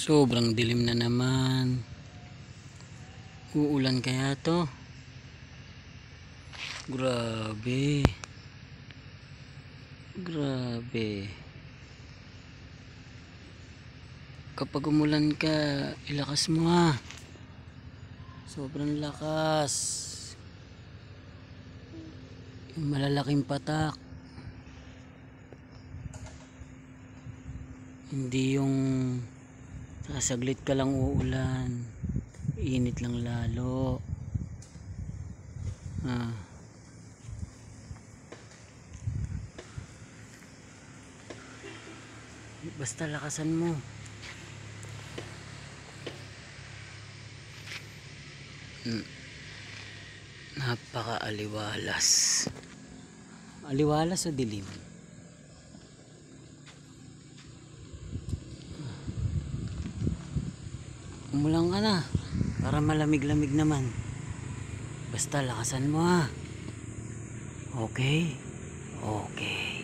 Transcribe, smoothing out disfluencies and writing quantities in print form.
Sobrang dilim na naman. Uulan kaya to? Grabe. Grabe. Kapag umulan ka, ilakas mo ha. Sobrang lakas. Yung malalaking patak. Hindi yung sasaglit ka lang uulan. Init lang lalo. Basta lakasan mo. Napaka-aliwalas. Aliwalas o dilim? Umulan ka na para malamig-lamig naman. Basta lakasan mo ha. Okay? Okay.